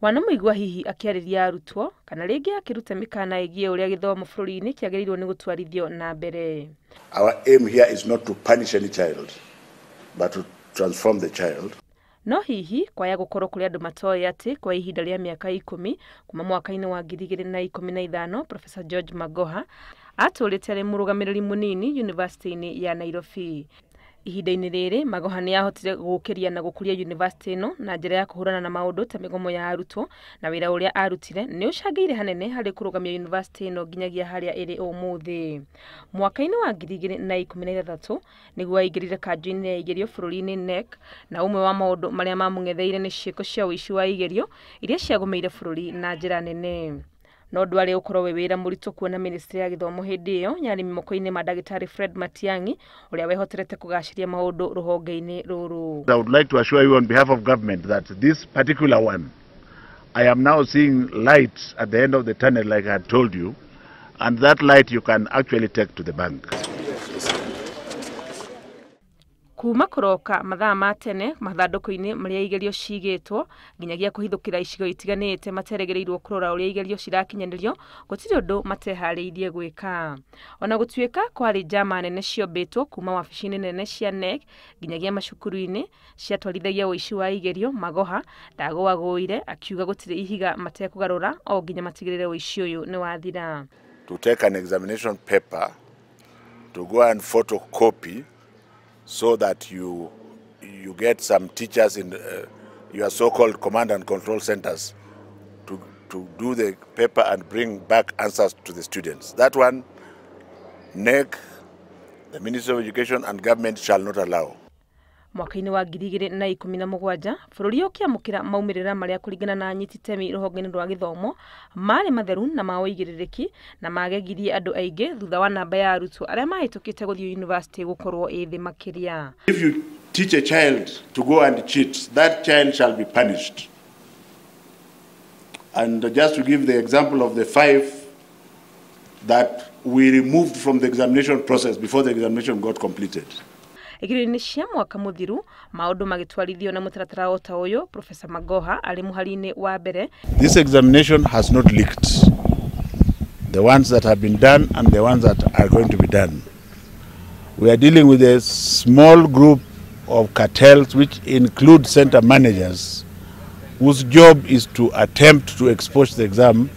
Wanamuigua hihi akiariria arutwo kana ringi akiruta mikana igie uria githomo bururi-ini kiagirirwo ni gutwarithio na mbere. Our aim here is not to punish any child but to transform the child. No hihi kwaya gukorwo kuri andu matoe ati kwa ihinda ria miaka 10 kuma mwaka-ini wa 2015 Prof George Maghoha aturite ari murugamiriri munini University-ini ya Nairobi. Ihinda-ini riri Magoha ni yahotire gukiria na gukuria university ino na njira ya kuhurana na maundu ta migomo ya arutwo na wira uria arutire ni ucangiire hanene hari kurugamia university ino nginyagia haria iri umuthi. Mwaka-ini wa 2016 niguo aingirire kanju-ini ya igerio bururi-ini NEC na umwe wa maundu maria mamung'etheire ni ciiko cia uici wa igerio iria ciagomeire bururi na njira nene. No ndwari ukorwo we wira muritu kuona ministry ya githomo hindi iyo yari moko-ini ma Dagitari Fred Matiang'i uria wehoterete kugaciria maundu ruhonge-ini ruru. I would like to assure you on behalf of government that this particular one, I am now seeing light at the end of the tunnel like I had told you, and that light you can actually take to the bank. Kuma kuroka mathaa ma tene mathanduku-ini maria igerio cigitwo nginyagia kuhithukira icigo itiganite materegereirwo kurora uria igerio cirakinyanirio gutiri undu matehariirie gwika. Ona gutuika kwari njama nene ciombitwo kuma wabici-ini nene cia NEC nginyagia macukuru-ini ciatwarithagia uici wa igerio, Magoha ndagũagũire akiuga gutiri ihiga matekugarura o nginya matigirire uici uyu ni wathira. To take an examination paper, to go and photocopy so that you get some teachers in your so-called command and control centers to do the paper and bring back answers to the students. That one, NEC, the Ministry of Education and government shall not allow. Mwaka-ini wa 2017 bururi ukiamukira maumirira maria kuringana na anyiti temi ruhonge-ini rwa githomo mari matheru na ma uigiririki na magegirie andu aingi thutha wa namba ya arutwo aria mahitukite guthii university gukorwo ithi makiria. If you teach a child to go and cheat, that child shall be punished. And just to give the example of the 5 that we removed from the examination process before the examination got completed. Igirio-ini cia mwaka muthiru maundu magitwarithio na mutaratara ota uyu Prof Magoha ari muhari-ini wa mbere. This examination has not leaked. The ones that have been done and the ones that are going to be done. We are dealing with a small group of cartels which include center managers whose job is to attempt to expose the exam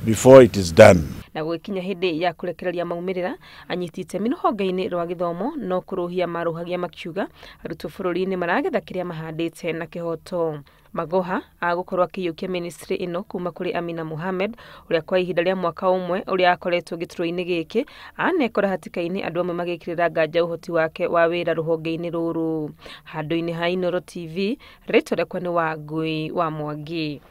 before it is done. Na gwikinya hindi ya kurekereria maumirira anyiti itemi ruhonge-ini rwa githomo no kuruhia maruhagia makiuga arutwo bururi-ini maragetha kiria mahandite na kihoto. Magoha agukorwo akiyukia ministry ino kuma kuri Amina Mohamed uria kwa ihinda ria mwaka umwe uria akoretwo gituro-ini giki anekora hatika-ini andu amwe magikirira nganja uhoti wake wa wira ruhonge-ini ruru. Handu-ini ha Inooro TV, Rito rekwa ni Wangui wa Mwangi.